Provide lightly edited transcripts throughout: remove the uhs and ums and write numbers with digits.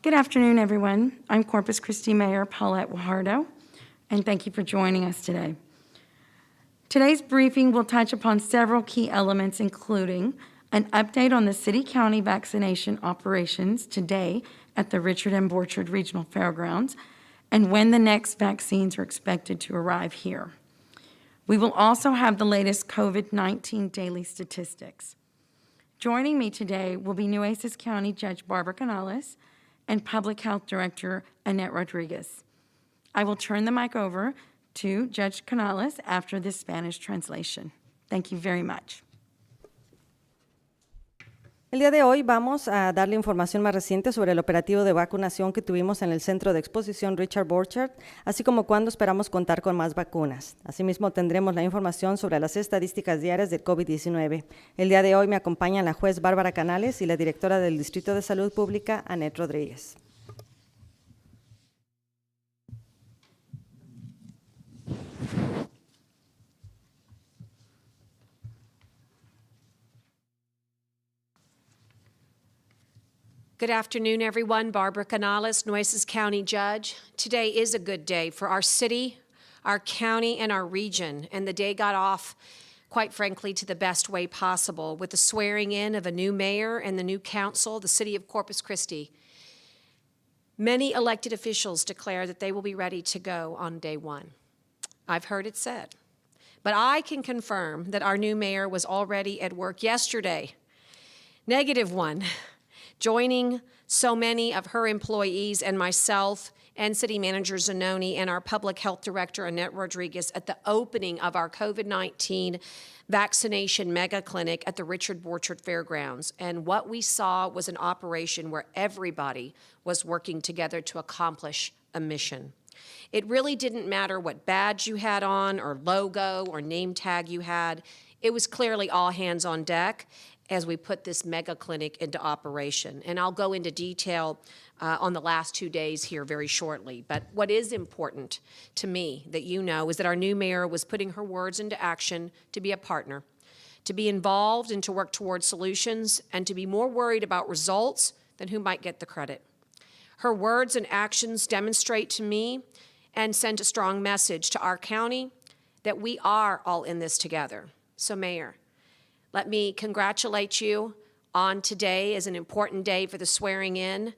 Good afternoon, everyone. I'm Corpus Christi Mayor Paulette Guajardo, and thank you for joining us today. Today's briefing will touch upon several key elements, including an update on the city-county vaccination operations today at the Richard M. Borchard Regional Fairgrounds, and when the next vaccines are expected to arrive here. We will also have the latest COVID-19 daily statistics. Joining me today will be Nueces County Judge Barbara Canales and Public Health Director Annette Rodriguez. I will turn the mic over to Judge Canales after this Spanish translation. Thank you very much. El día de hoy vamos a darle información más reciente sobre el operativo de vacunación que tuvimos en el Centro de Exposición Richard Borchard, así como cuándo esperamos contar con más vacunas. Asimismo, tendremos la información sobre las estadísticas diarias del COVID-19. El día de hoy me acompañan la juez Bárbara Canales y la directora del Distrito de Salud Pública, Annette Rodríguez. Good afternoon, everyone. Barbara Canales, Nueces County Judge. Today is a good day for our city, our county, and our region, and the day got off, quite frankly, to the best way possible with the swearing in of a new mayor and the new council, the city of Corpus Christi. Many elected officials declare that they will be ready to go on day one. I've heard it said. But I can confirm that our new mayor was already at work yesterday. -1. Joining so many of her employees and myself and City Manager Zanoni and our Public Health Director Annette Rodriguez at the opening of our COVID-19 vaccination mega clinic at the Richard Borchard Fairgrounds. And what we saw was an operation where everybody was working together to accomplish a mission. It really didn't matter what badge you had on or logo or name tag you had. It was clearly all hands on deck as we put this mega clinic into operation. And I'll go into detail on the last 2 days here very shortly. But what is important to me that you know is that our new mayor was putting her words into action to be a partner, to be involved and to work towards solutions, and to be more worried about results than who might get the credit. Her words and actions demonstrate to me and send a strong message to our county that we are all in this together. So, Mayor, let me congratulate you on today as an important day for the swearing in,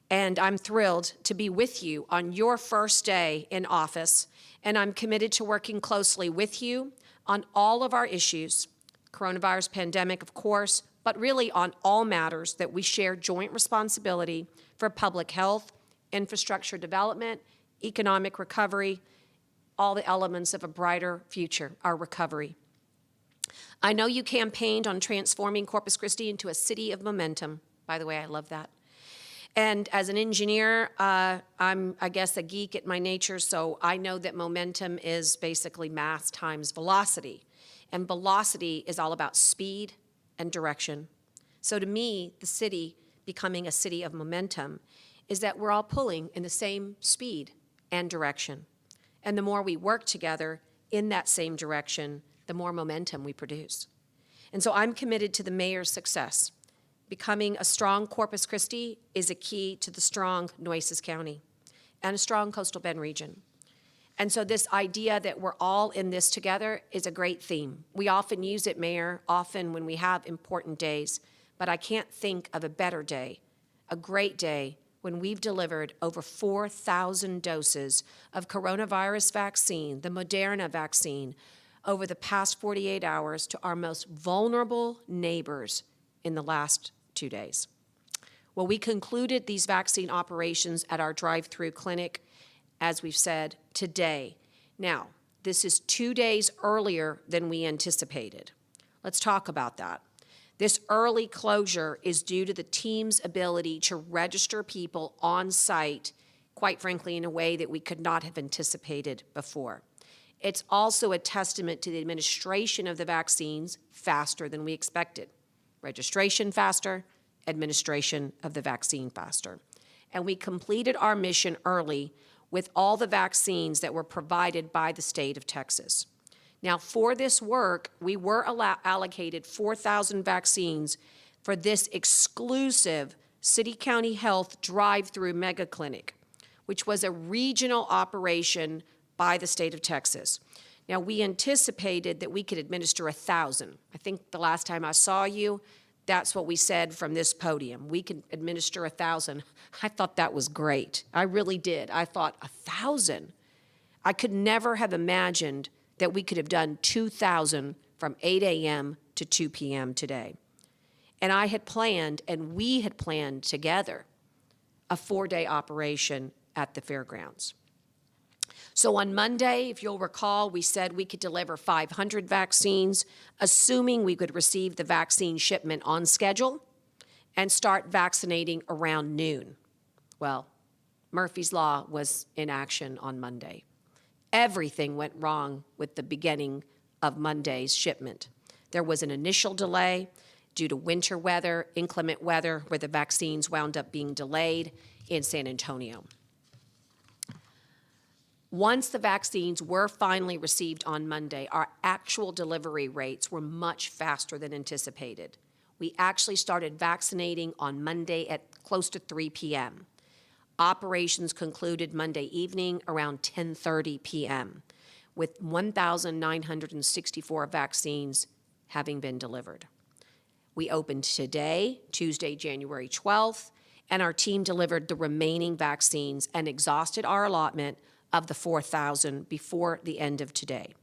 and I'm thrilled to be with you on your first day in office, and I'm committed to working closely with you on all of our issues, coronavirus pandemic, of course, but really on all matters that we share joint responsibility for public health, infrastructure development, economic recovery, all the elements of a brighter future, our recovery. I know you campaigned on transforming Corpus Christi into a city of momentum. By the way, I love that. And as an engineer, I'm, I guess, a geek at my nature, so I know that momentum is basically mass times velocity. And velocity is all about speed and direction. So to me, the city becoming a city of momentum is that we're all pulling in the same speed and direction. And the more we work together in that same direction, the more momentum we produce. And so I'm committed to the mayor's success. Becoming a strong Corpus Christi is a key to the strong Nueces County and a strong coastal Bend region. And so this idea that we're all in this together is a great theme. We often use it, Mayor, often when we have important days, but I can't think of a better day, a great day, when we've delivered over 4,000 doses of coronavirus vaccine, the Moderna vaccine, over the past 48 hours to our most vulnerable neighbors in the last 2 days. Well, we concluded these vaccine operations at our drive-through clinic, as we've said, today. Now, this is 2 days earlier than we anticipated. Let's talk about that. This early closure is due to the team's ability to register people on site, quite frankly, in a way that we could not have anticipated before. It's also a testament to the administration of the vaccines faster than we expected. Registration faster, administration of the vaccine faster. And we completed our mission early with all the vaccines that were provided by the state of Texas. Now, for this work, we were allocated 4,000 vaccines for this exclusive City County Health Drive-Through Mega Clinic, which was a regional operation by the state of Texas. Now, we anticipated that we could administer 1,000. I think the last time I saw you, that's what we said from this podium. We could administer 1,000. I thought that was great. I really did. I thought 1,000. I could never have imagined that we could have done 2,000 from 8 a.m. to 2 p.m. today. And I had planned, and we had planned together, a 4-day operation at the fairgrounds. So on Monday, if you'll recall, we said we could deliver 500 vaccines, assuming we could receive the vaccine shipment on schedule and start vaccinating around noon. Well, Murphy's Law was in action on Monday. Everything went wrong with the beginning of Monday's shipment. There was an initial delay due to winter weather, inclement weather, where the vaccines wound up being delayed in San Antonio. Once the vaccines were finally received on Monday, our actual delivery rates were much faster than anticipated. We actually started vaccinating on Monday at close to 3 p.m. Operations concluded Monday evening around 10:30 p.m., with 1,964 vaccines having been delivered. We opened today, Tuesday, January 12th, and our team delivered the remaining vaccines and exhausted our allotment of the 4,000 before the end of today.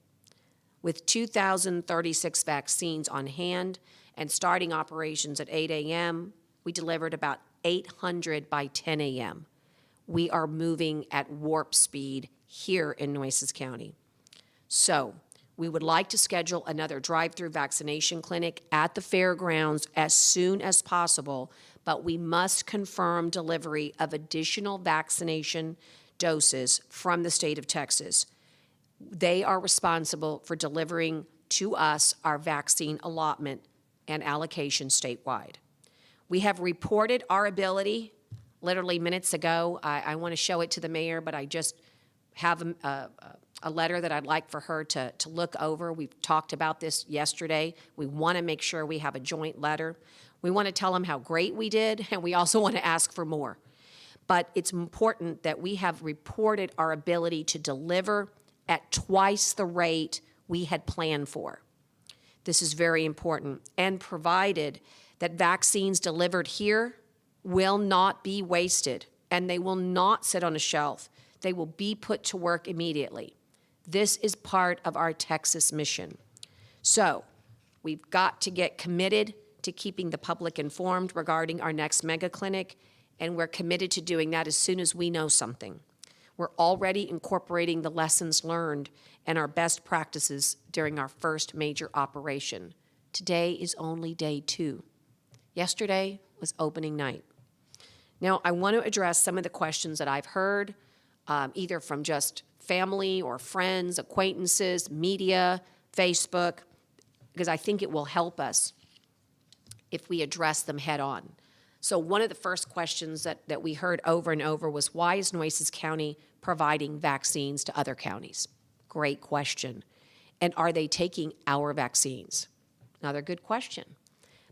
With 2,036 vaccines on hand and starting operations at 8 a.m., we delivered about 800 by 10 a.m. We are moving at warp speed here in Nueces County. So we would like to schedule another drive-through vaccination clinic at the fairgrounds as soon as possible, but we must confirm delivery of additional vaccination doses from the state of Texas. They are responsible for delivering to us our vaccine allotment and allocation statewide. We have reported our ability literally minutes ago. I want to show it to the mayor, but I just have a letter that I'd like for her to look over. We've talked about this yesterday. We want to make sure we have a joint letter. We want to tell them how great we did, and we also want to ask for more. But it's important that we have reported our ability to deliver at twice the rate we had planned for. This is very important, and provided that vaccines delivered here will not be wasted, and they will not sit on a shelf. They will be put to work immediately. This is part of our Texas mission. So we've got to get committed to keeping the public informed regarding our next mega clinic, and we're committed to doing that as soon as we know something. We're already incorporating the lessons learned and our best practices during our first major operation. Today is only day 2. Yesterday was opening night. Now, I want to address some of the questions that I've heard, either from just family or friends, acquaintances, media, Facebook, because I think it will help us if we address them head on. So one of the first questions that we heard over and over was, why is Nueces County providing vaccines to other counties? Great question. And are they taking our vaccines? Another good question.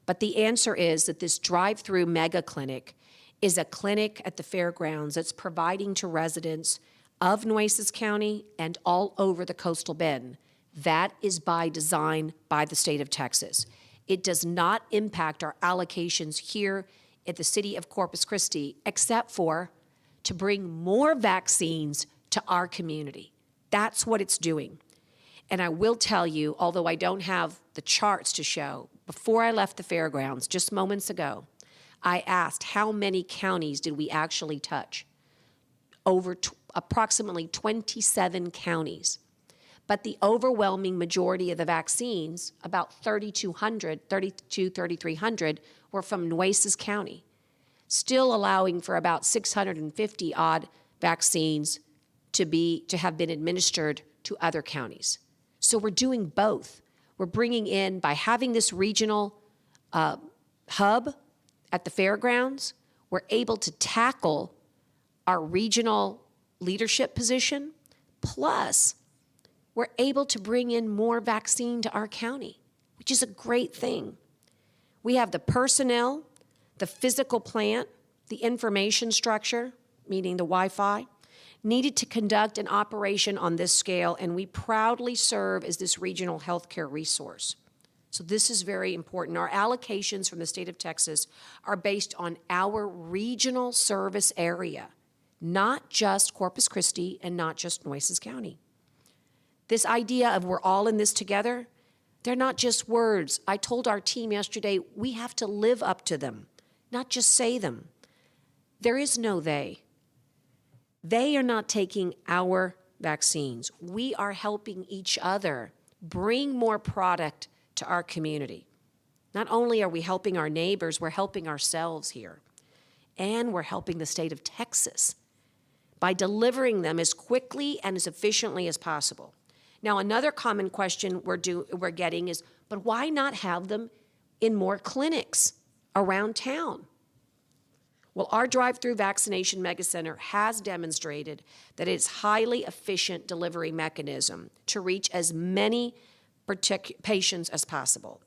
But the answer is that this drive-through mega clinic is a clinic at the fairgrounds that's providing to residents of Nueces County and all over the coastal bend. That is by design by the state of Texas. It does not impact our allocations here at the city of Corpus Christi, except for to bring more vaccines to our community. That's what it's doing. And I will tell you, although I don't have the charts to show, before I left the fairgrounds just moments ago, I asked how many counties did we actually touch? Approximately 27 counties. But the overwhelming majority of the vaccines, about 3,300, were from Nueces County, still allowing for about 650 odd vaccines to have been administered to other counties. So we're doing both. We're bringing in, by having this regional hub at the fairgrounds, we're able to tackle our regional leadership position, plus we're able to bring in more vaccine to our county, which is a great thing. We have the personnel, the physical plant, The information structure, meaning the Wi-Fi, needed to conduct an operation on this scale, and we proudly serve as this regional healthcare resource. So this is very important. Our allocations from the state of Texas are based on our regional service area, not just Corpus Christi and not just Nueces County. This idea of we're all in this together, they're not just words. I told our team yesterday, we have to live up to them, not just say them. There is no they. They are not taking our vaccines. We are helping each other bring more product to our community. Not only are we helping our neighbors, we're helping ourselves here. And we're helping the state of Texas by delivering them as quickly and as efficiently as possible. Now, another common question we're getting is, but why not have them in more clinics around town? Well, our drive-through vaccination megacenter has demonstrated that it's highly efficient delivery mechanism to reach as many patients as possible.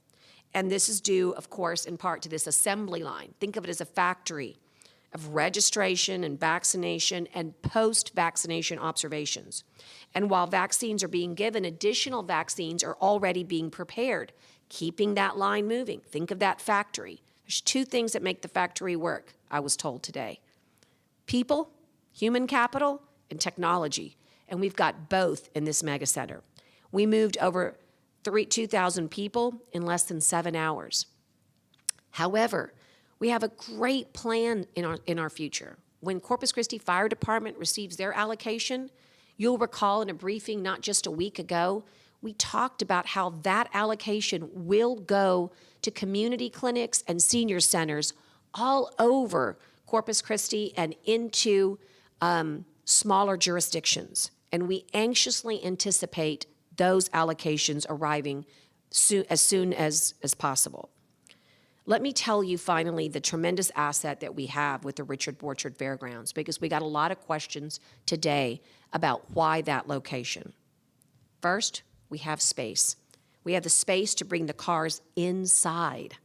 And this is due, of course, in part to this assembly line. Think of it as a factory of registration and vaccination and post-vaccination observations. And while vaccines are being given, additional vaccines are already being prepared, keeping that line moving. Think of that factory. There's two things that make the factory work, I was told today. People, human capital, and technology. And we've got both in this mega center. We moved over 2,000 people in less than 7 hours. However, we have a great plan in our future. When Corpus Christi Fire Department receives their allocation, you'll recall in a briefing not just a week ago, we talked about how that allocation will go to community clinics and senior centers all over Corpus Christi and into smaller jurisdictions. And we anxiously anticipate those allocations arriving as soon as possible. Let me tell you finally the tremendous asset that we have with the Richard Borchard Fairgrounds, because we got a lot of questions today about why that location. First, we have space. We have the space to bring the cars inside.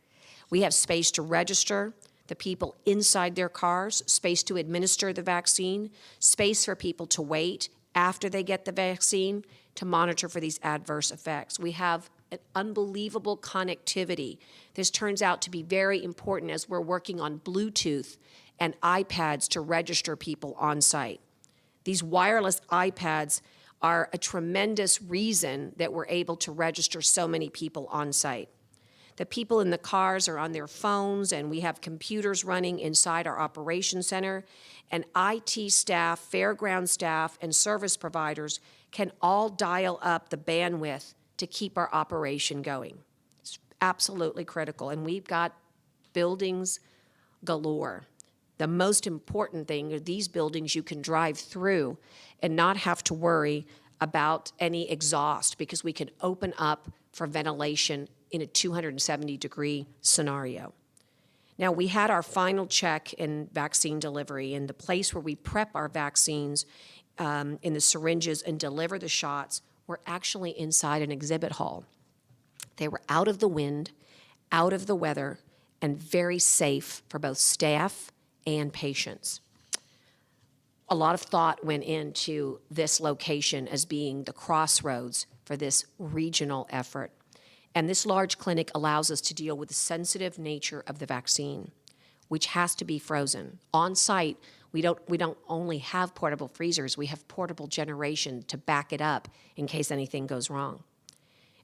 We have space to register the people inside their cars, space to administer the vaccine, space for people to wait after they get the vaccine to monitor for these adverse effects. We have an unbelievable connectivity. This turns out to be very important as we're working on Bluetooth and iPads to register people on site. These wireless iPads are a tremendous reason that we're able to register so many people on site. The people in the cars are on their phones, and we have computers running inside our operations center, and IT staff, fairground staff, and service providers can all dial up the bandwidth to keep our operation going. It's absolutely critical, and we've got buildings galore. The most important thing are these buildings you can drive through and not have to worry about any exhaust, because we can open up for ventilation in a 270-degree scenario. Now, we had our final check in vaccine delivery, and the place where we prep our vaccines in the syringes and deliver the shots were actually inside an exhibit hall. They were out of the wind, out of the weather, and very safe for both staff and patients. A lot of thought went into this location as being the crossroads for this regional effort. And this large clinic allows us to deal with the sensitive nature of the vaccine, which has to be frozen. On site, we don't only have portable freezers, we have portable generation to back it up in case anything goes wrong.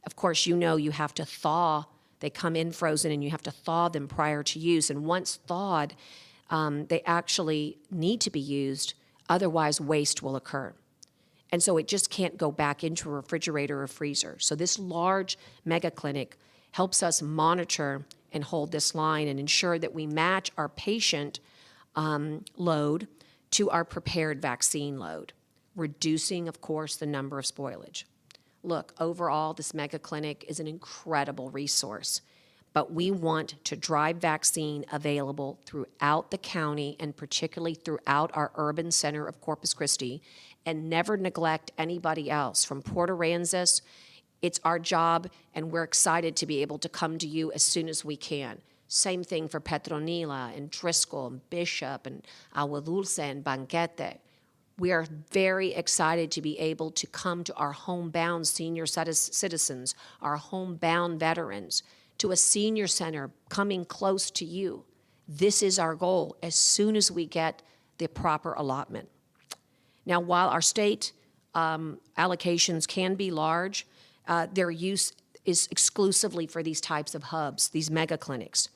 Of course, you know you have to thaw. They come in frozen and you have to thaw them prior to use. And once thawed, they actually need to be used, otherwise waste will occur. And so it just can't go back into a refrigerator or freezer. So this large mega clinic helps us monitor and hold this line and ensure that we match our patient load to our prepared vaccine load, reducing, of course, the number of spoilage. Look, overall, this mega clinic is an incredible resource, but we want to drive vaccine available throughout the county and particularly throughout our urban center of Corpus Christi, and never neglect anybody else. From Port Aransas, it's our job, and we're excited to be able to come to you as soon as we can. Same thing for Petronila and Driscoll and Bishop and Agua Dulce and Banquete. We are very excited to be able to come to our homebound senior citizens, our homebound veterans, to a senior center coming close to you. This is our goal as soon as we get the proper allotment. Now, while our state allocations can be large, their use is exclusively for these types of hubs, these mega clinics.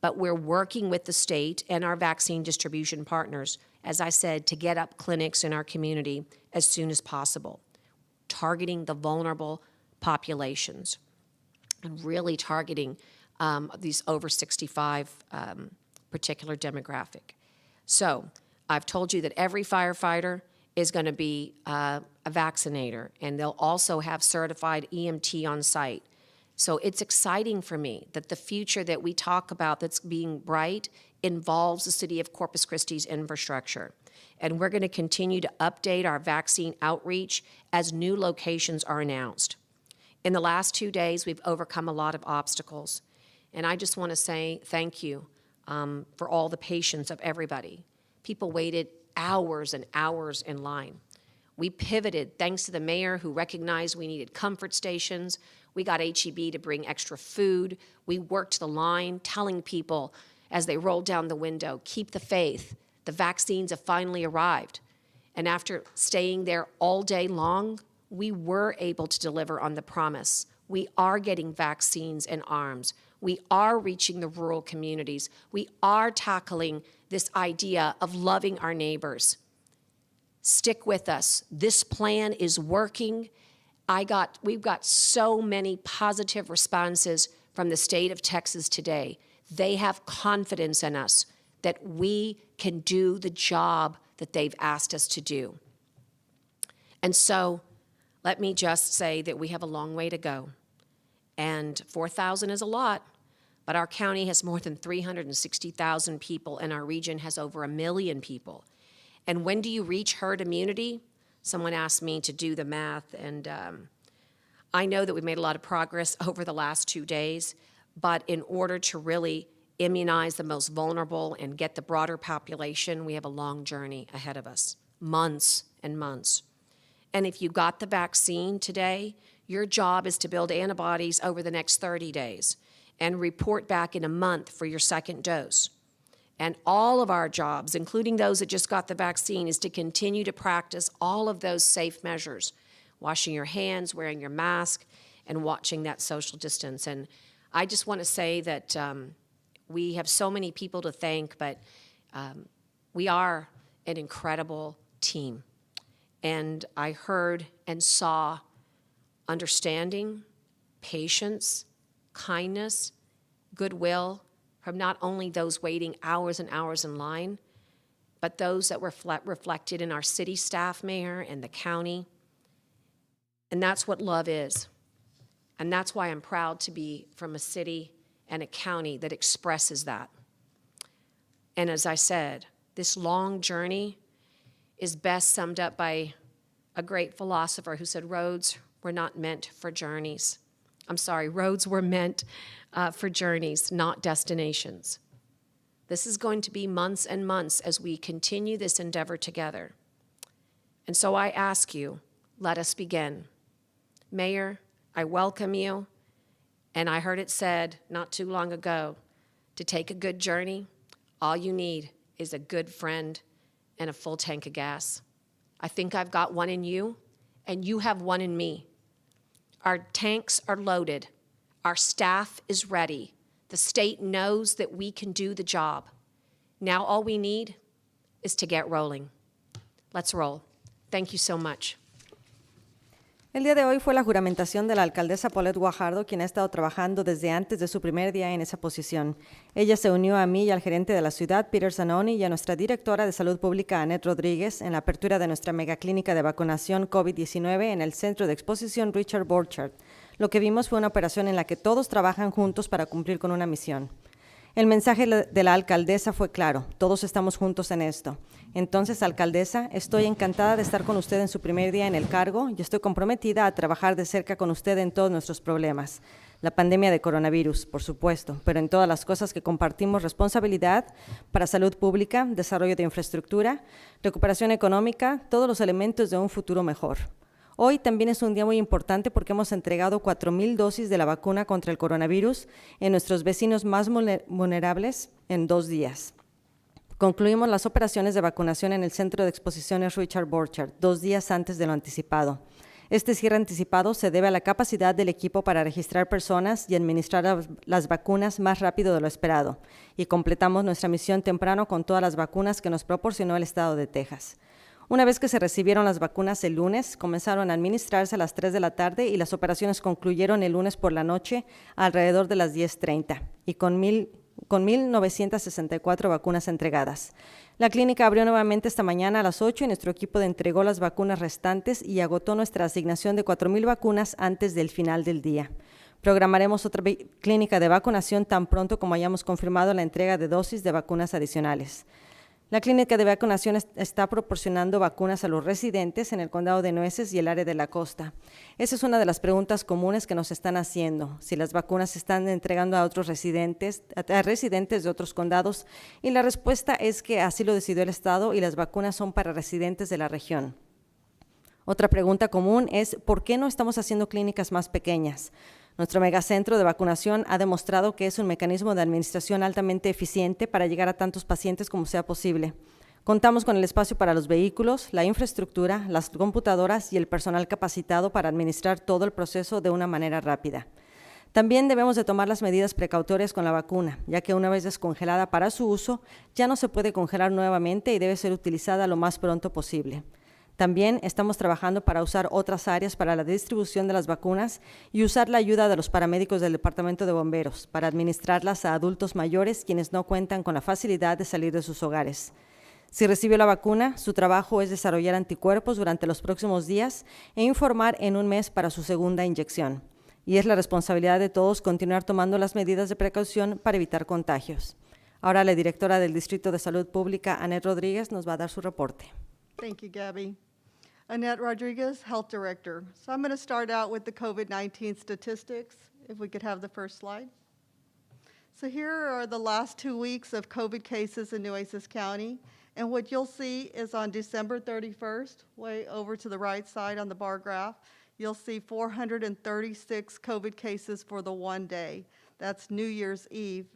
But we're working with the state and our vaccine distribution partners, as I said, to get up clinics in our community as soon as possible, targeting the vulnerable populations and really targeting these over 65 particular demographic. So I've told you that every firefighter is going to be a vaccinator, and they'll also have certified EMT on site. So it's exciting for me that the future that we talk about that's being bright involves the city of Corpus Christi's infrastructure. And we're going to continue to update our vaccine outreach as new locations are announced. In the last 2 days, we've overcome a lot of obstacles. And I just want to say thank you for all the patience of everybody. People waited hours and hours in line. We pivoted thanks to the mayor who recognized we needed comfort stations. We got HEB to bring extra food. We worked the line, telling people as they rolled down the window, keep the faith. The vaccines have finally arrived. And after staying there all day long, we were able to deliver on the promise. We are getting vaccines in arms. We are reaching the rural communities. We are tackling this idea of loving our neighbors. Stick with us. This plan is working. We've got so many positive responses from the state of Texas today. They have confidence in us that we can do the job that they've asked us to do. And so let me just say that we have a long way to go. And 4,000 is a lot, but our county has more than 360,000 people, and our region has over 1 million people. And when do you reach herd immunity? Someone asked me to do the math, and I know that we've made a lot of progress over the last 2 days, but in order to really immunize the most vulnerable and get the broader population, we have a long journey ahead of us, months and months. And if you got the vaccine today, your job is to build antibodies over the next 30 days and report back in a month for your second dose. And all of our jobs, including those that just got the vaccine, is to continue to practice all of those safe measures, washing your hands, wearing your mask, and watching that social distance. And I just want to say that we have so many people to thank, but we are an incredible team. And I heard and saw understanding, patience, kindness, goodwill, from not only those waiting hours and hours in line, but those that were reflected in our city staff, mayor, and the county. And that's what love is. And that's why I'm proud to be from a city and a county that expresses that. And as I said, this long journey is best summed up by a great philosopher who said, roads were not meant for journeys. Roads were meant for journeys, not destinations. This is going to be months and months as we continue this endeavor together. And so I ask you, let us begin. Mayor, I welcome you, and I heard it said not too long ago, to take a good journey, all you need is a good friend and a full tank of gas. I think I've got one in you, and you have one in me. Our tanks are loaded. Our staff is ready. The state knows that we can do the job. Now all we need is to get rolling. Let's roll. Thank you so much. El día de hoy fue la juramentación de la alcaldesa Paulette Guajardo, quien ha estado trabajando desde antes de su primer día en esa posición. Ella se unió a mí y al gerente de la ciudad, Peter Zanoni, y a nuestra directora de Salud Pública, Annette Rodríguez, en la apertura de nuestra megaclínica de vacunación COVID-19 en el Centro de Exposición Richard Borchardt. Lo que vimos fue una operación en la que todos trabajan juntos para cumplir con una misión. El mensaje de la alcaldesa fue claro, todos estamos juntos en esto. Entonces, alcaldesa, estoy encantada de estar con usted en su primer día en el cargo y estoy comprometida a trabajar de cerca con usted en todos nuestros problemas. la pandemia de coronavirus, por supuesto, pero en todas las cosas que compartimos responsabilidad para salud pública, desarrollo de infraestructura, recuperación económica, todos los elementos de un futuro mejor. Hoy también es un día muy importante porque hemos entregado 4,000 dosis de la vacuna contra el coronavirus en nuestros vecinos más vulnerables en 2 días. Concluimos las operaciones de vacunación en el Centro de Exposiciones Richard Borchardt 2 días antes de lo anticipado. Este cierre anticipado se debe a la capacidad del equipo para registrar personas y administrar las vacunas más rápido de lo esperado, y completamos nuestra misión temprano con todas las vacunas que nos proporcionó el estado de Texas. Una vez que se recibieron las vacunas el lunes, comenzaron a administrarse a las 3 de la tarde y las operaciones concluyeron el lunes por la noche alrededor de las 10:30 y con 1,964 vacunas entregadas. La clínica abrió nuevamente esta mañana a las 8 y nuestro equipo entregó las vacunas restantes y agotó nuestra asignación de 4,000 vacunas antes del final del día. Programaremos otra clínica de vacunación tan pronto como hayamos confirmado la entrega de dosis de vacunas adicionales. La clínica de vacunación está proporcionando vacunas a los residentes en el condado de Nueces y el área de la costa. Esa es una de las preguntas comunes que nos están haciendo, si las vacunas se están entregando a otros residentes de otros condados, y la respuesta es que así lo decidió el estado y las vacunas son para residentes de la región. Otra pregunta común es, ¿por qué no estamos haciendo clínicas más pequeñas? Nuestro megacentro de vacunación ha demostrado que es un mecanismo de administración altamente eficiente para llegar a tantos pacientes como sea posible. Contamos con el espacio para los vehículos, la infraestructura, las computadoras y el personal capacitado para administrar todo el proceso de una manera rápida. También debemos de tomar las medidas precautorias con la vacuna, ya que una vez descongelada para su uso, ya no se puede congelar nuevamente y debe ser utilizada lo más pronto posible. También estamos trabajando para usar otras áreas para la distribución de las vacunas y usar la ayuda de los paramédicos del Departamento de Bomberos para administrarlas a adultos mayores quienes no cuentan con la facilidad de salir de sus hogares. Si recibió la vacuna, su trabajo es desarrollar anticuerpos durante los próximos días e informar en 1 mes para su segunda inyección. Y es la responsabilidad de todos continuar tomando las medidas de precaución para evitar contagios. Ahora la directora del Distrito de Salud Pública, Annette Rodríguez, nos va a dar su reporte. Thank you, Gabby. Annette Rodriguez, Health Director. So I'm going to start out with the COVID-19 statistics, if we could have the first slide. So here are the last 2 weeks of COVID cases in Nueces County. And what you'll see is on December 31st, way over to the right side on the bar graph, you'll see 436 COVID cases for the one day. That's New Year's Eve.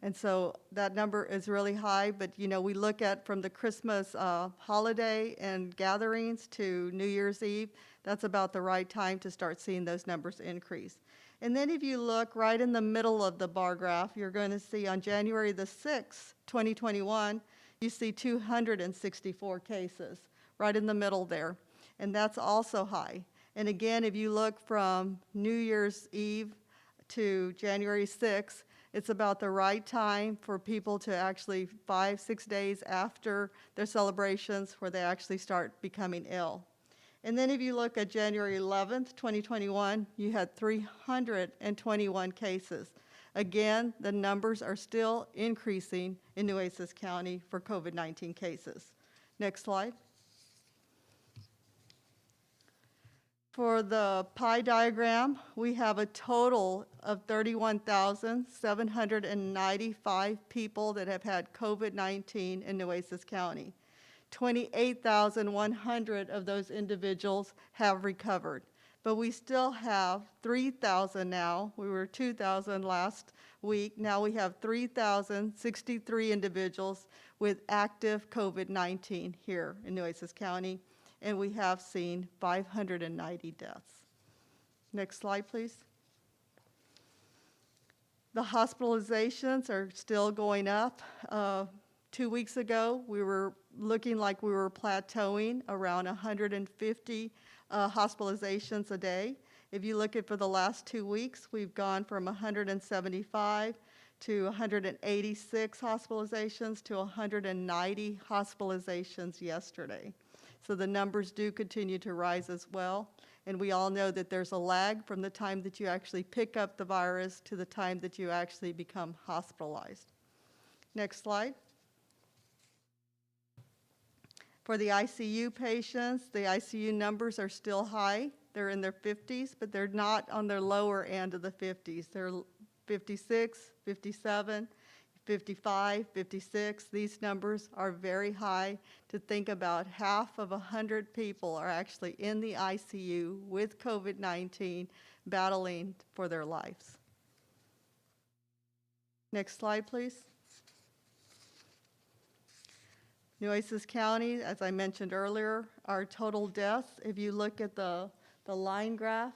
And so that number is really high, but we look at from the Christmas holiday and gatherings to New Year's Eve, that's about the right time to start seeing those numbers increase. And then if you look right in the middle of the bar graph, you're going to see on January the 6th, 2021, you see 264 cases right in the middle there. And that's also high. And again, if you look from New Year's Eve to January 6th, it's about the right time for people to actually 5-6 days after their celebrations where they actually start becoming ill. And then if you look at January 11th, 2021, you had 321 cases. Again, the numbers are still increasing in Nueces County for COVID-19 cases. Next slide. For the pie diagram, we have a total of 31,795 people that have had COVID-19 in Nueces County. 28,100 of those individuals have recovered. But we still have 3,000 now. We were 2,000 last week. Now we have 3,063 individuals with active COVID-19 here in Nueces County. And we have seen 590 deaths. Next slide, please. The hospitalizations are still going up. 2 weeks ago, we were looking like we were plateauing around 150 hospitalizations a day. If you look at for the last 2 weeks, we've gone from 175 to 186 hospitalizations to 190 hospitalizations yesterday. So the numbers do continue to rise as well. And we all know that there's a lag from the time that you actually pick up the virus to the time that you actually become hospitalized. Next slide. For the ICU patients, the ICU numbers are still high. they're in their 50s, but they're not on their lower end of the 50s. They're 56, 57, 55, 56. These numbers are very high. To think about half of 100 people are actually in the ICU with COVID-19 battling for their lives. Next slide, please. Nueces County, as I mentioned earlier, our total deaths, if you look at the line graph,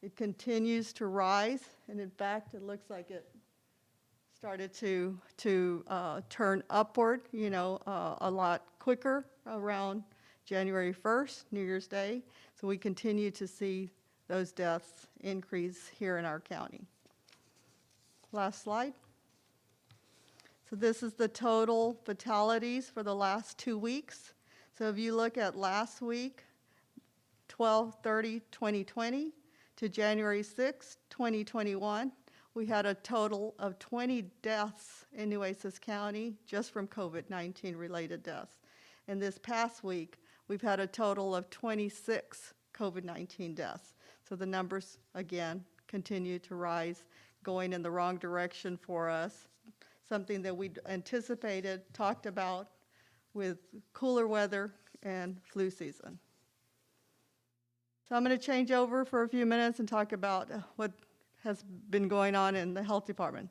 it continues to rise. And in fact, it looks like it started to turn upward, a lot quicker around January 1st, New Year's Day. So we continue to see those deaths increase here in our county. Last slide. So this is the total fatalities for the last 2 weeks. So if you look at last week, 12/30/2020 to January 6, 2021, we had a total of 20 deaths in Nueces County just from COVID-19 related deaths. And this past week, we've had a total of 26 COVID-19 deaths. So the numbers, again, continue to rise, going in the wrong direction for us. Something that we anticipated, talked about with cooler weather and flu season. So I'm going to change over for a few minutes and talk about what has been going on in the health department.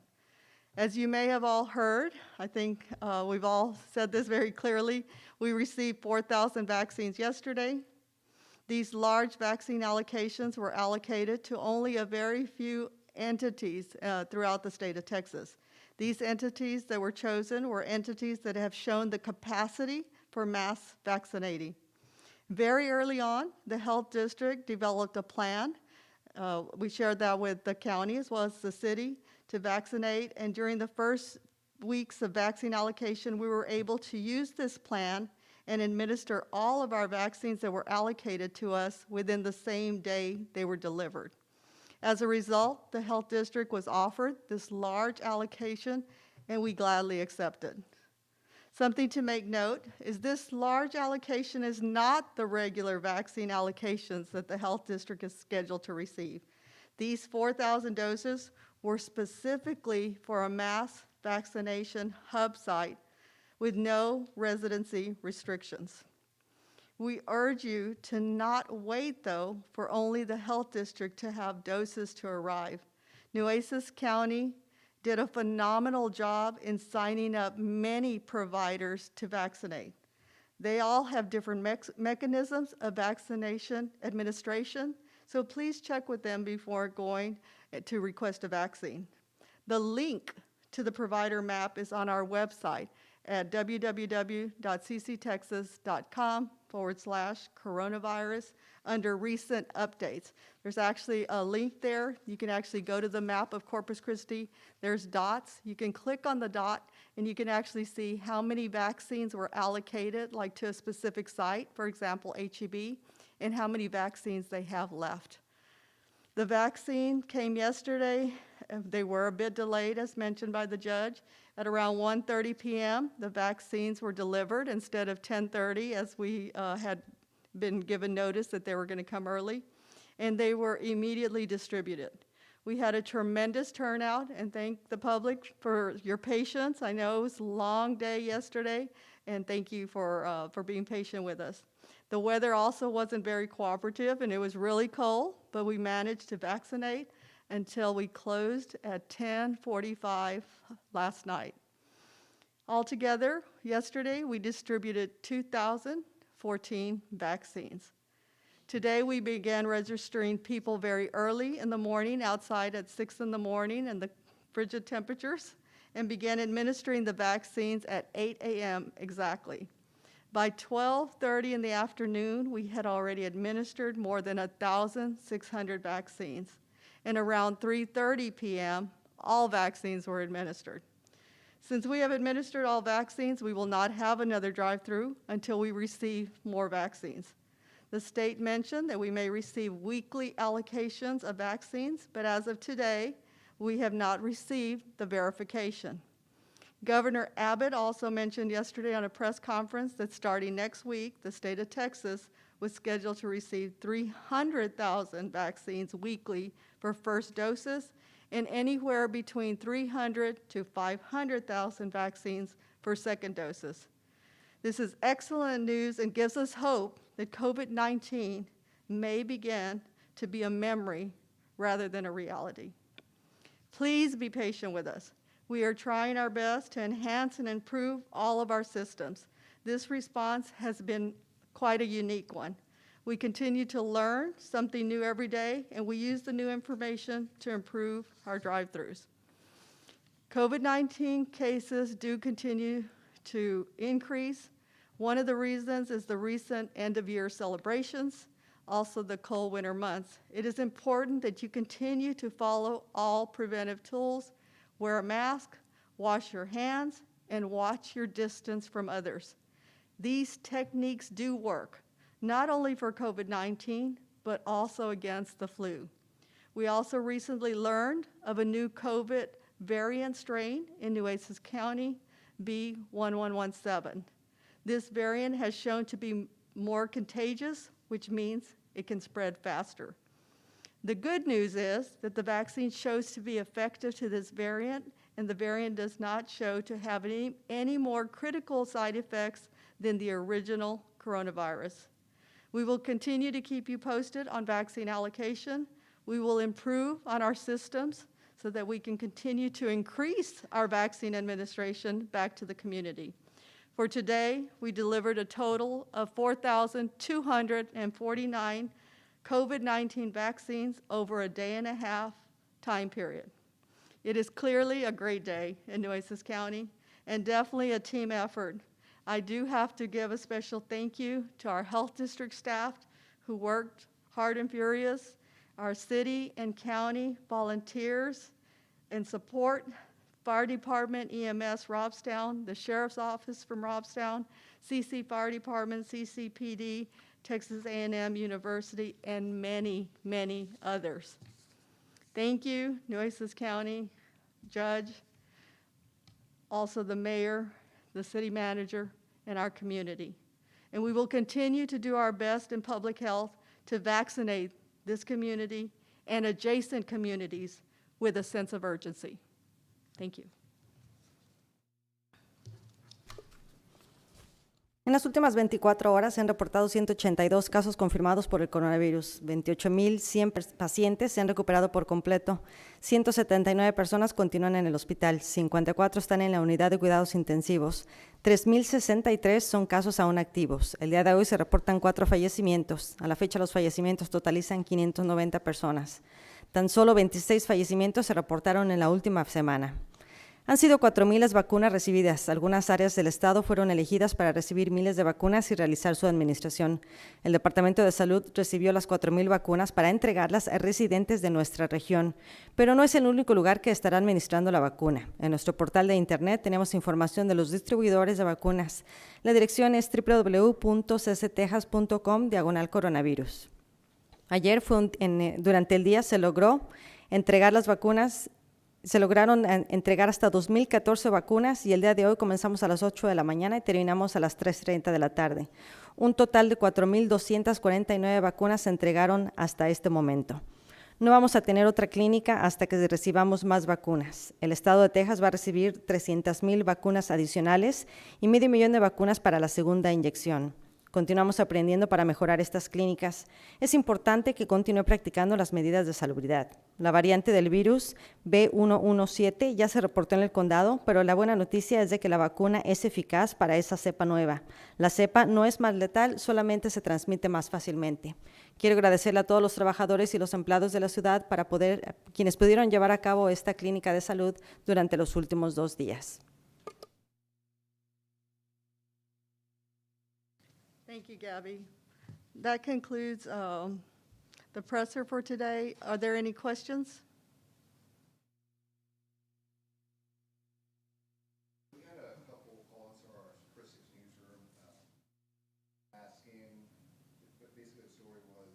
As you may have all heard, I think we've all said this very clearly, we received 4,000 vaccines yesterday. These large vaccine allocations were allocated to only a very few entities throughout the state of Texas. These entities that were chosen were entities that have shown the capacity for mass vaccinating. Very early on, the health district developed a plan. We shared that with the county as well as the city to vaccinate. And during the first weeks of vaccine allocation, we were able to use this plan and administer all of our vaccines that were allocated to us within the same day they were delivered. As a result, the health district was offered this large allocation, and we gladly accepted. Something to make note is this large allocation is not the regular vaccine allocations that the health district is scheduled to receive. These 4,000 doses were specifically for a mass vaccination hub site with no residency restrictions. We urge you to not wait, though, for only the health district to have doses to arrive. Nueces County did a phenomenal job in signing up many providers to vaccinate. They all have different mechanisms of vaccination administration, so please check with them before going to request a vaccine. The link to the provider map is on our website at www.cctexas.com/coronavirus under recent updates. There's actually a link there. You can actually go to the map of Corpus Christi. There's dots. You can click on the dot and you can actually see how many vaccines were allocated, like to a specific site, for example, HEB, and how many vaccines they have left. The vaccine came yesterday. They were a bit delayed, as mentioned by the judge. At around 1:30 p.m., the vaccines were delivered instead of 10:30, as we had been given notice that they were going to come early, and they were immediately distributed. We had a tremendous turnout, and thank the public for your patience. I know it was a long day yesterday, and thank you for being patient with us. The weather also wasn't very cooperative, and it was really cold, but we managed to vaccinate until we closed at 10:45 last night. Altogether, yesterday, we distributed 2,014 vaccines. Today, we began registering people very early in the morning, outside at 6 in the morning in the frigid temperatures, and began administering the vaccines at 8 a.m. exactly. By 12:30 in the afternoon, we had already administered more than 1,600 vaccines. And around 3:30 p.m., all vaccines were administered. Since we have administered all vaccines, we will not have another drive-through until we receive more vaccines. The state mentioned that we may receive weekly allocations of vaccines, but as of today, we have not received the verification. Governor Abbott also mentioned yesterday on a press conference that starting next week, the state of Texas was scheduled to receive 300,000 vaccines weekly for first doses and anywhere between 300 to 500,000 vaccines for second doses. This is excellent news and gives us hope that COVID-19 may begin to be a memory rather than a reality. Please be patient with us. We are trying our best to enhance and improve all of our systems. This response has been quite a unique one. We continue to learn something new every day, and we use the new information to improve our drive-thrus. COVID-19 cases do continue to increase. One of the reasons is the recent end-of-year celebrations, also the cold winter months. It is important that you continue to follow all preventive tools, wear a mask, wash your hands, and watch your distance from others. These techniques do work, not only for COVID-19, but also against the flu. We also recently learned of a new COVID variant strain in Nueces County, B1117. This variant has shown to be more contagious, which means it can spread faster. The good news is that the vaccine shows to be effective to this variant, and the variant does not show to have any more critical side effects than the original coronavirus. We will continue to keep you posted on vaccine allocation. We will improve on our systems so that we can continue to increase our vaccine administration back to the community. For today, we delivered a total of 4,249 COVID-19 vaccines over a day-and-a-half time period. It is clearly a great day in Nueces County and definitely a team effort. I do have to give a special thank you to our health district staff who worked hard and furious, our city and county volunteers and support, Fire Department, EMS, Robstown, the Sheriff's Office from Robstown, CC Fire Department, CCPD, Texas A&M University, and many, many others. Thank you, Nueces County Judge, also the mayor, the city manager, and our community. And we will continue to do our best in public health to vaccinate this community and adjacent communities with a sense of urgency. Thank you. En las últimas 24 horas se han reportado 182 casos confirmados por el coronavirus. 28,100 pacientes se han recuperado por completo. 179 personas continúan en el hospital. 54 están en la unidad de cuidados intensivos. 3,063 son casos aún activos. El día de hoy se reportan 4 fallecimientos. A la fecha, los fallecimientos totalizan 590 personas. Tan solo 26 fallecimientos se reportaron en la última semana. Han sido 4,000 las vacunas recibidas. Algunas áreas del estado fueron elegidas para recibir miles de vacunas y realizar su administración. El Departamento de Salud recibió las 4,000 vacunas para entregarlas a residentes de nuestra región, pero no es el único lugar que estará administrando la vacuna. En nuestro portal de internet tenemos información de los distribuidores de vacunas. La dirección es www.cctexas.com/coronavirus. Ayer durante el día se lograron entregar hasta 2,014 vacunas y el día de hoy comenzamos a las 8 de la mañana y terminamos a las 3:30 de la tarde. Un total de 4,249 vacunas se entregaron hasta este momento. No vamos a tener otra clínica hasta que recibamos más vacunas. El estado de Texas va a recibir 300,000 vacunas adicionales y 500,000 de vacunas para la segunda inyección. Continuamos aprendiendo para mejorar estas clínicas. Es importante que continúe practicando las medidas de salubridad. La variante del virus B117 ya se reportó en el condado, pero la buena noticia es de que la vacuna es eficaz para esa cepa nueva. La cepa no es más letal, solamente se transmite más fácilmente. Quiero agradecerle a todos los trabajadores y los empleados de la ciudad quienes pudieron llevar a cabo esta clínica de salud durante los últimos 2 días. Thank you, Gabby. That concludes the presser for today. Are there any questions? We had a couple calls from our Christi newsroom asking, but basically the story was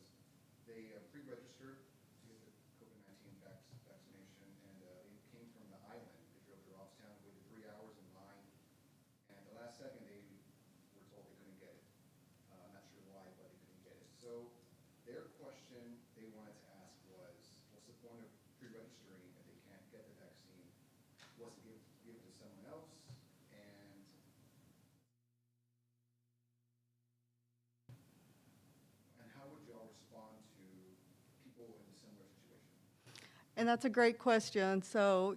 they pre-registered to get the COVID-19 vaccination, and they came from the island. They drove to Robstown, waited 3 hours in line, and the last second they were told they couldn't get it. I'm not sure why, but they couldn't get it. And that's a great question. So,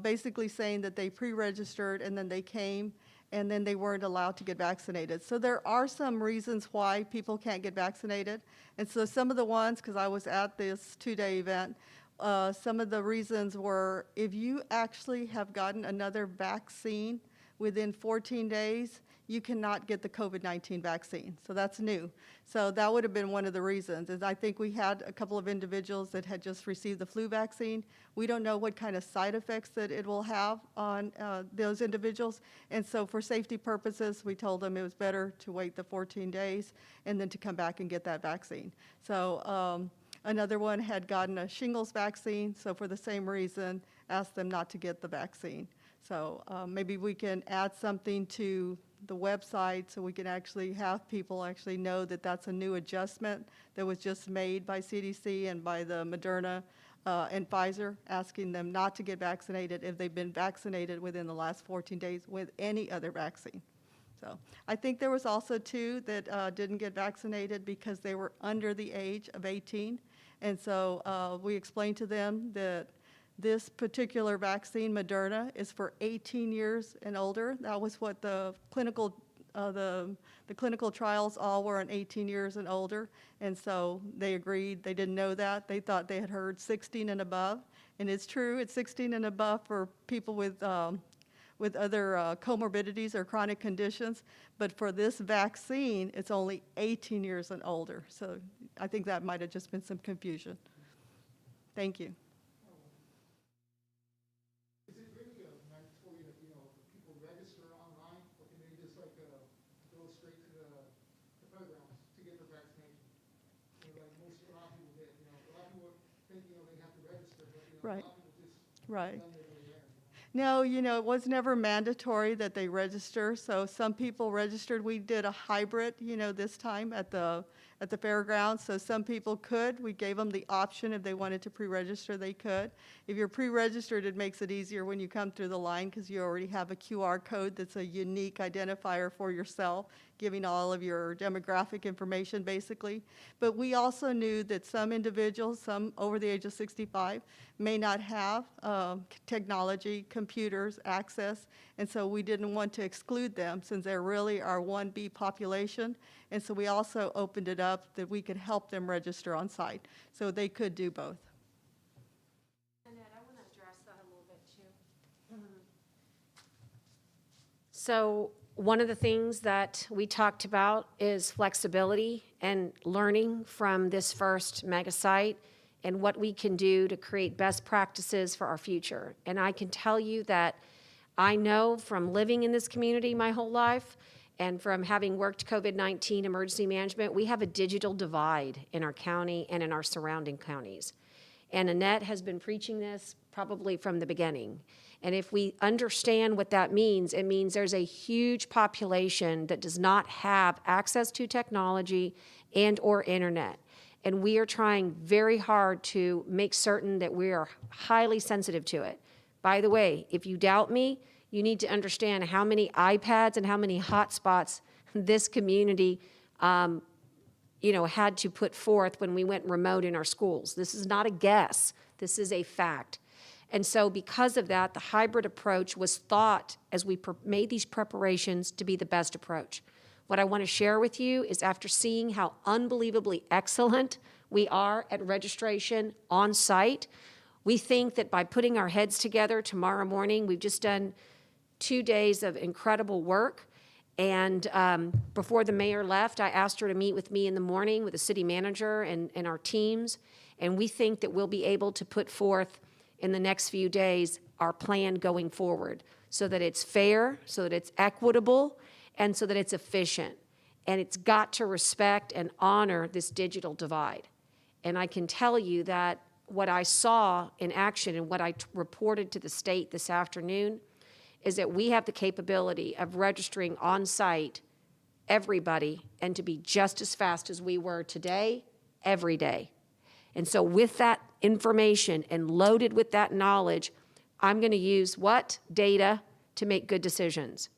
basically saying that they pre-registered and then they came and then they weren't allowed to get vaccinated. So there are some reasons why people can't get vaccinated. And so some of the ones, because I was at this 2-day event, some of the reasons were if you actually have gotten another vaccine within 14 days, you cannot get the COVID-19 vaccine. So that's new. So that would have been one of the reasons. Is I think we had a couple of individuals that had just received the flu vaccine. We don't know what kind of side effects that it will have on those individuals. And so for safety purposes, we told them it was better to wait the 14 days and then to come back and get that vaccine. So another one had gotten a shingles vaccine. So for the same reason, asked them not to get the vaccine. So maybe we can add something to the website so we can actually have people actually know that that's a new adjustment that was just made by CDC and by the Moderna and Pfizer, asking them not to get vaccinated if they've been vaccinated within the last 14 days with any other vaccine. So I think there was also two that didn't get vaccinated because they were under the age of 18. And so we explained to them that this particular vaccine, Moderna, is for 18 years and older. That was what the clinical trials all were on 18 years and older. And so they agreed. They didn't know that. They thought they had heard 16 and above. And it's true, it's 16 and above for people with other comorbidities or chronic conditions. But for this vaccine, it's only 18 years and older. So I think that might have just been some confusion. Thank you. Right, right. No, it was never mandatory that they register. So some people registered. We did a hybrid, this time at the fairgrounds. So some people could. We gave them the option if they wanted to pre-register, they could. If you're pre-registered, it makes it easier when you come through the line because you already have a QR code that's a unique identifier for yourself, giving all of your demographic information basically. But we also knew that some individuals, some over the age of 65, may not have technology, computers, access, and so we didn't want to exclude them since they're really our 1B population. And so we also opened it up that we could help them register on site, so they could do both. Annette, I want to address that a little bit too. So one of the things that we talked about is flexibility and learning from this first mega site and what we can do to create best practices for our future. And I can tell you that I know from living in this community my whole life and from having worked COVID-19 emergency management, we have a digital divide in our county and in our surrounding counties. And Annette has been preaching this probably from the beginning. And if we understand what that means, it means there's a huge population that does not have access to technology and or internet. And we are trying very hard to make certain that we are highly sensitive to it. By the way, if you doubt me, you need to understand how many iPads and how many hotspots this community had to put forth when we went remote in our schools. This is not a guess. This is a fact. And so because of that, the hybrid approach was thought as we made these preparations to be the best approach. What I want to share with you is after seeing how unbelievably excellent we are at registration on site, we think that by putting our heads together tomorrow morning, we've just done 2 days of incredible work. And before the mayor left, I asked her to meet with me in the morning with the city manager and our teams. And we think that we'll be able to put forth in the next few days our plan going forward so that it's fair, so that it's equitable, and so that it's efficient. And it's got to respect and honor this digital divide. And I can tell you that what I saw in action and what I reported to the state this afternoon is that we have the capability of registering on site everybody and to be just as fast as we were today, every day. And so with that information and loaded with that knowledge, I'm going to use what? Data to make good decisions.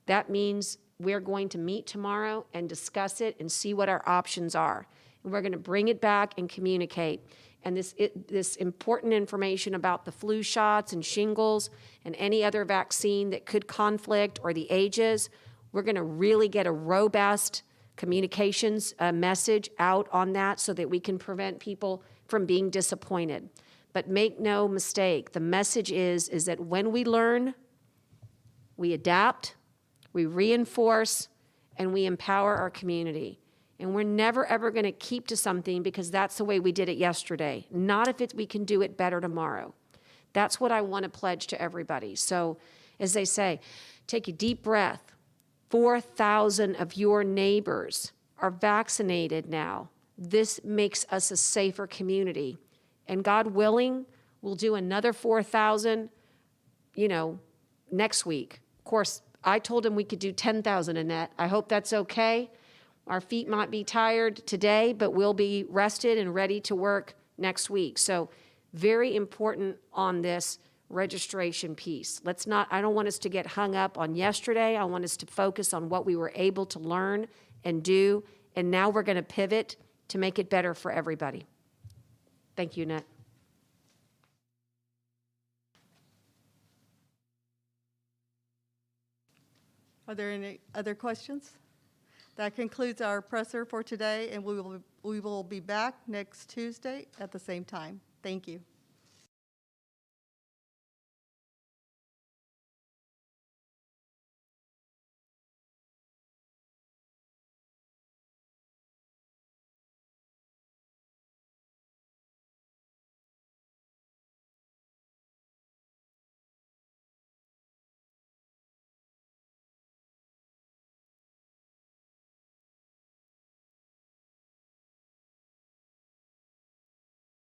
That means we're going to meet tomorrow and discuss it and see what our options are. And we're going to bring it back and communicate. and this important information about the flu shots and shingles and any other vaccine that could conflict or the ages, we're going to really get a robust communications message out on that so that we can prevent people from being disappointed. But make no mistake, the message is that when we learn, we adapt, we reinforce, and we empower our community. And we're never, ever going to keep to something because that's the way we did it yesterday. Not if we can do it better tomorrow. That's what I want to pledge to everybody. So, as they say, take a deep breath. 4,000 of your neighbors are vaccinated now. This makes us a safer community. And God willing, we'll do another 4,000, next week. Of course, I told him we could do 10,000, Annette. I hope that's okay. Our feet might be tired today, but we'll be rested and ready to work next week. So very important on this registration piece. I don't want us to get hung up on yesterday. I want us to focus on what we were able to learn and do, and now we're going to pivot to make it better for everybody. Thank you, Annette. Are there any other questions? That concludes our presser for today, and we will be back next Tuesday at the same time. Thank you.